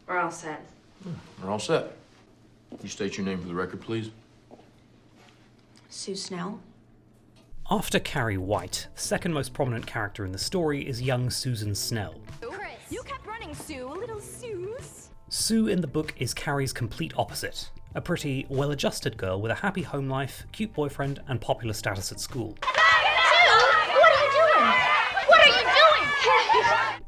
We're all set. We're all set. You state your name for the record, please. Sue Snell. After Carrie White, the second most prominent character in the story is young Susan Snell. Chris, you kept running, Sue. A little Sue's. Sue in the book is Carrie's complete opposite. A pretty, well-adjusted girl with a happy home life, cute boyfriend, and popular status at school.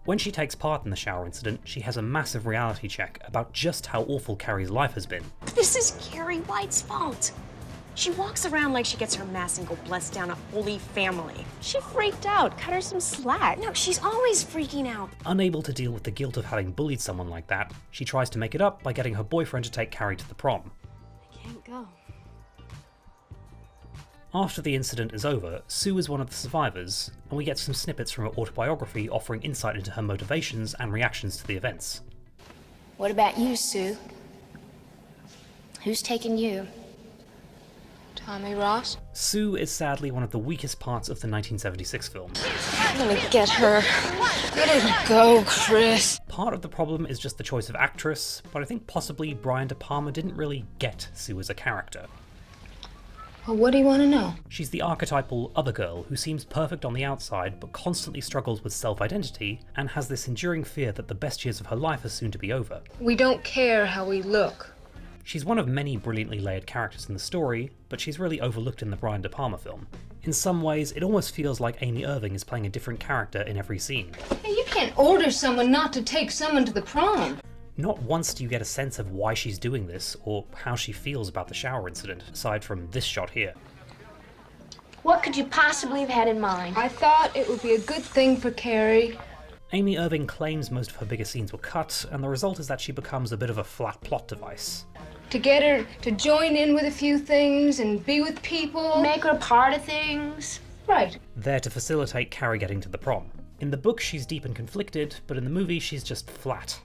When she takes part in the shower incident, she has a massive reality check about just how awful Carrie's life has been. This is Carrie White's fault. She walks around like she gets her mass and go bless down a holy family. She freaked out. Cut her some slack. No, she's always freaking out. Unable to deal with the guilt of having bullied someone like that, she tries to make it up by getting her boyfriend to take Carrie to the prom. I can't go. After the incident is over, Sue is one of the survivors, and we get some snippets from her autobiography offering insight into her motivations and reactions to the events. What about you, Sue? Who's taking you? Tommy Ross? Sue is sadly one of the weakest parts of the 1976 film. Let me get her. Let her go, Chris. Part of the problem is just the choice of actress, but I think possibly Brian De Palma didn't really get Sue as a character. Well, what do you want to know? She's the archetypal other girl who seems perfect on the outside but constantly struggles with self-identity and has this enduring fear that the best years of her life are soon to be over. We don't care how we look. She's one of many brilliantly layered characters in the story, but she's really overlooked in the Brian De Palma film. In some ways, it almost feels like Amy Irving is playing a different character in every scene. Hey, you can't order someone not to take someone to the prom. Not once do you get a sense of why she's doing this, or how she feels about the shower incident, aside from this shot here. What could you possibly have had in mind? I thought it would be a good thing for Carrie. Amy Irving claims most of her biggest scenes were cut, and the result is that she becomes a bit of a flat plot device. To get her to join in with a few things and be with people. Make her a part of things. Right. There to facilitate Carrie getting to the prom. In the book, she's deep and conflicted, but in the movie, she's just flat.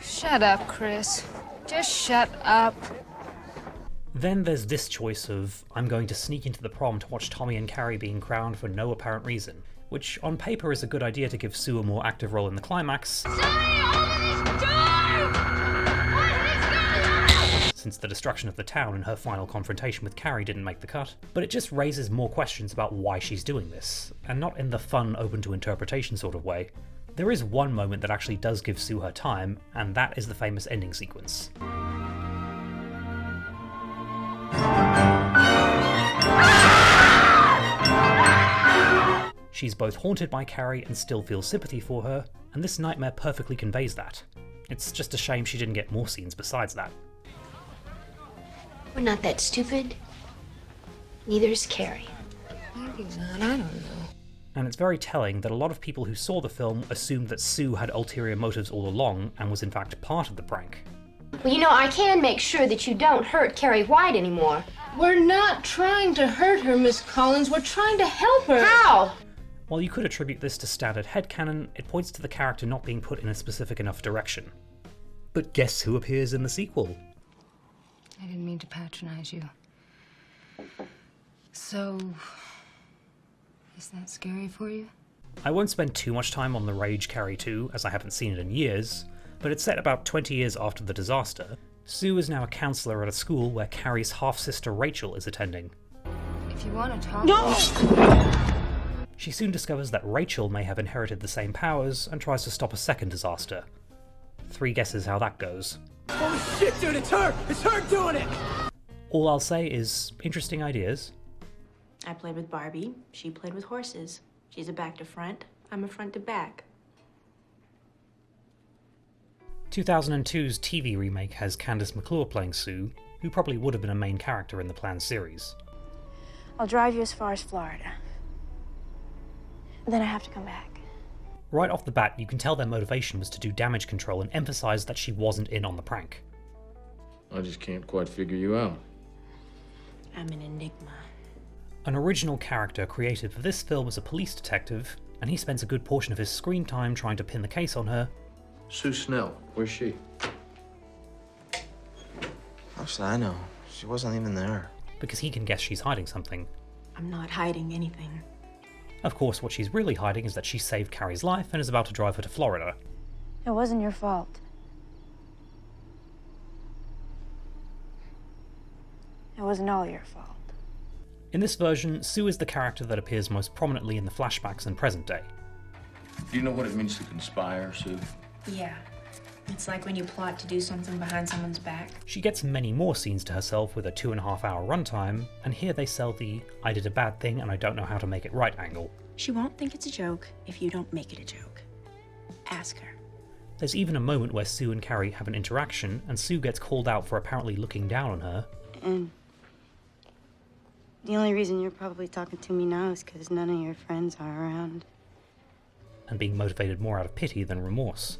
Shut up, Chris. Just shut up. Then there's this choice of, I'm going to sneak into the prom to watch Tommy and Carrie being crowned for no apparent reason, which on paper is a good idea to give Sue a more active role in the climax, since the destruction of the town in her final confrontation with Carrie didn't make the cut, but it just raises more questions about why she's doing this, and not in the fun, open to interpretation sort of way. There is one moment that actually does give Sue her time, and that is the famous ending sequence. She's both haunted by Carrie and still feels sympathy for her, and this nightmare perfectly conveys that. It's just a shame she didn't get more scenes besides that. We're not that stupid. Neither is Carrie. Maybe not, I don't know. And it's very telling that a lot of people who saw the film assumed that Sue had ulterior motives all along and was in fact part of the prank. Well, you know, I can make sure that you don't hurt Carrie White anymore. We're not trying to hurt her, Miss Collins. We're trying to help her. How? While you could attribute this to standard headcanon, it points to the character not being put in a specific enough direction. But guess who appears in the sequel? I didn't mean to patronize you. So, is that scary for you? I won't spend too much time on the Rage Carrie 2, as I haven't seen it in years, but it's set about 20 years after the disaster. Sue is now a counsellor at a school where Carrie's half-sister Rachel is attending. If you want to talk... No! She soon discovers that Rachel may have inherited the same powers and tries to stop a second disaster. 3 guesses how that goes. Holy shit, dude, it's her! It's her doing it! All I'll say is, interesting ideas. I played with Barbie. She played with horses. She's a back to front. I'm a front to back. 2002's TV remake has Kandyse McClure playing Sue, who probably would have been a main character in the planned series. I'll drive you as far as Florida. Then I have to come back. Right off the bat, you can tell their motivation was to do damage control and emphasize that she wasn't in on the prank. I just can't quite figure you out. I'm an enigma. An original character created for this film is a police detective, and he spends a good portion of his screen time trying to pin the case on her. Sue Snell, where's she? How should I know? She wasn't even there. Because he can guess she's hiding something. I'm not hiding anything. Of course, what she's really hiding is that she saved Carrie's life and is about to drive her to Florida. It wasn't your fault. wasn't all your fault. In this version, Sue is the character that appears most prominently in the flashbacks and present day. Do you know what it means to conspire, Sue? Yeah. It's like when you plot to do something behind someone's back. She gets many more scenes to herself with a 2.5-hour runtime, and here they sell the "I did a bad thing and I don't know how to make it right" angle. She won't think it's a joke if you don't make it a joke. Ask her. There's even a moment where Sue and Carrie have an interaction, and Sue gets called out for apparently looking down on her. And the only reason you're probably talking to me now is because none of your friends are around. And being motivated more out of pity than remorse.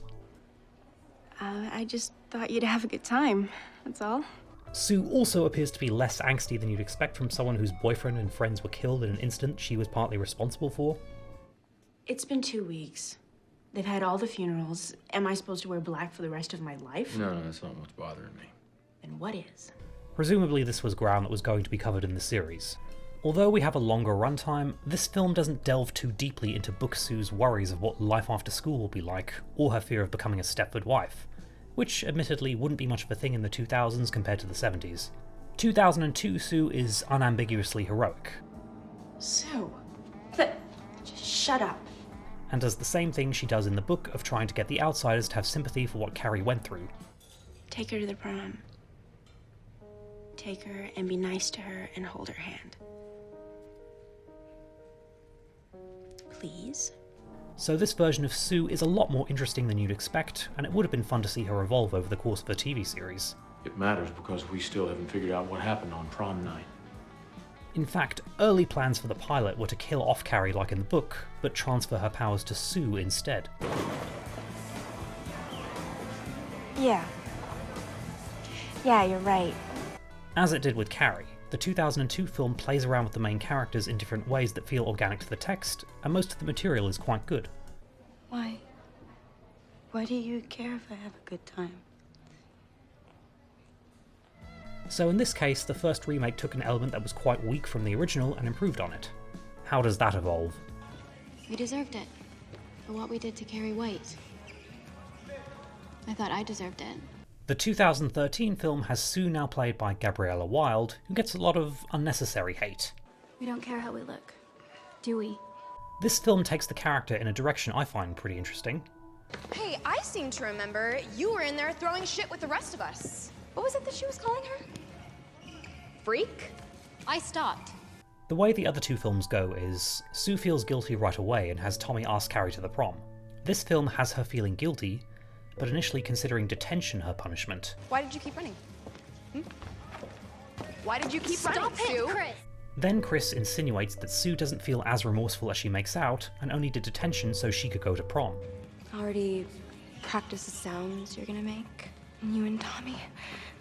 I just thought you'd have a good time, that's all. Sue also appears to be less angsty than you'd expect from someone whose boyfriend and friends were killed in an incident she was partly responsible for. It's been 2 weeks. They've had all the funerals. Am I supposed to wear black for the rest of my life? No, that's not what's bothering me. Then what is? Presumably this was ground that was going to be covered in the series. Although we have a longer runtime, this film doesn't delve too deeply into Book Sue's worries of what life after school will be like, or her fear of becoming a Stepford wife, which admittedly wouldn't be much of a thing in the 2000s compared to the 70s. 2002 Sue is unambiguously heroic. Sue. Just shut up. And does the same thing she does in the book of trying to get the outsiders to have sympathy for what Carrie went through. Take her to the prom. Take her and be nice to her and hold her hand. Please? So this version of Sue is a lot more interesting than you'd expect, and it would have been fun to see her evolve over the course of the TV series. It matters because we still haven't figured out what happened on prom night. In fact, early plans for the pilot were to kill off Carrie like in the book, but transfer her powers to Sue instead. Yeah, you're right. As it did with Carrie, the 2002 film plays around with the main characters in different ways that feel organic to the text, and most of the material is quite good. Why? Why do you care if I have a good time? So in this case, the first remake took an element that was quite weak from the original and improved on it. How does that evolve? We deserved it. For what we did to Carrie White. I thought I deserved it. The 2013 film has Sue now played by Gabriella Wilde, who gets a lot of unnecessary hate. We don't care how we look, do we? This film takes the character in a direction I find pretty interesting. Hey, I seem to remember you were in there throwing shit with the rest of us. What was it that she was calling her? Freak? I stopped. The way the other two films go is, Sue feels guilty right away and has Tommy ask Carrie to the prom. This film has her feeling guilty, but initially considering detention her punishment. Why did you keep running? Why did you keep running, Stop Sue? it, Chris! Then Chris insinuates that Sue doesn't feel as remorseful as she makes out, and only did detention so she could go to prom. Already practice the sounds you're gonna make? And you and Tommy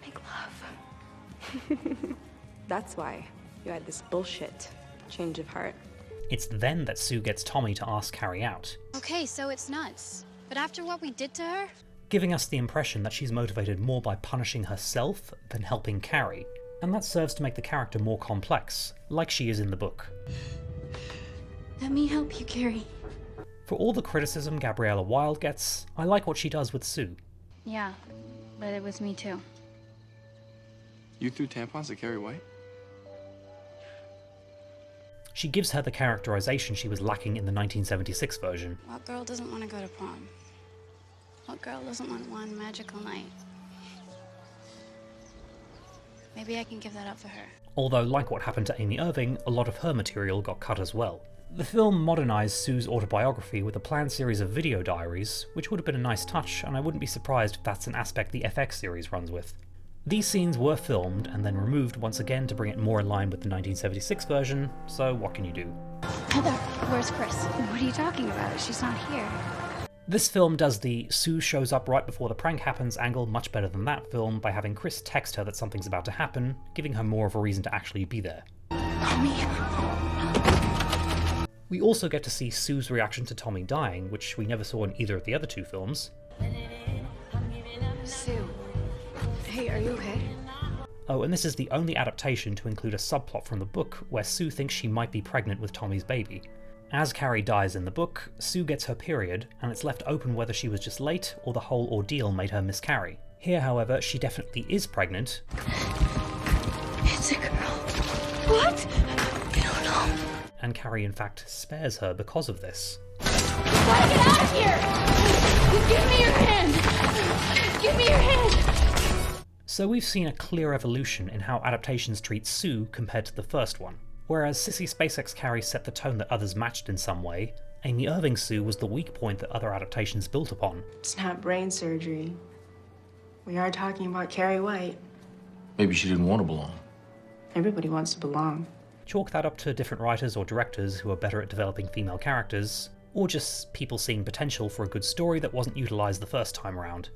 make love. That's why you had this bullshit change of heart. It's then that Sue gets Tommy to ask Carrie out, Okay, so it's nuts. But after what we did to her? giving us the impression that she's motivated more by punishing herself than helping Carrie, and that serves to make the character more complex, like she is in the book. Let me help you, Carrie. For all the criticism Gabriella Wilde gets, I like what she does with Sue. Yeah, but it was me too. You threw tampons at Carrie White? She gives her the characterization she was lacking in the 1976 version. What girl doesn't want to go to prom? What girl doesn't want one magical night? Maybe I can give that up for her. Although, like what happened to Amy Irving, a lot of her material got cut as well. The film modernised Sue's autobiography with a planned series of video diaries, which would have been a nice touch, and I wouldn't be surprised if that's an aspect the FX series runs with. These scenes were filmed and then removed once again to bring it more in line with the 1976 version, so what can you do? Heather, where's Chris? What are you talking about? She's not here. This film does the Sue shows up right before the prank happens angle much better than that film by having Chris text her that something's about to happen, giving her more of a reason to actually be there. Tommy. We also get to see Sue's reaction to Tommy dying, which we never saw in either of the other two films. Sue. Hey, are you okay? Oh, and this is the only adaptation to include a subplot from the book where Sue thinks she might be pregnant with Tommy's baby. As Carrie dies in the book, Sue gets her period, and it's left open whether she was just late or the whole ordeal made her miscarry. Here, however, she definitely is pregnant. It's a girl. What? You don't know. And Carrie in fact spares her because of this. Gotta get out of here! Give me your hand! Give me your hand! So we've seen a clear evolution in how Adaptations treats Sue compared to the first one. Whereas Sissy SpaceX Carrie set the tone that others matched in some way, Amy Irving Sue was the weak point that other adaptations built upon. It's not brain surgery. We are talking about Carrie White. Maybe she didn't want to belong. Everybody wants to belong. Chalk that up to different writers or directors who are better at developing female characters, or just people seeing potential for a good story that wasn't utilised the first time around.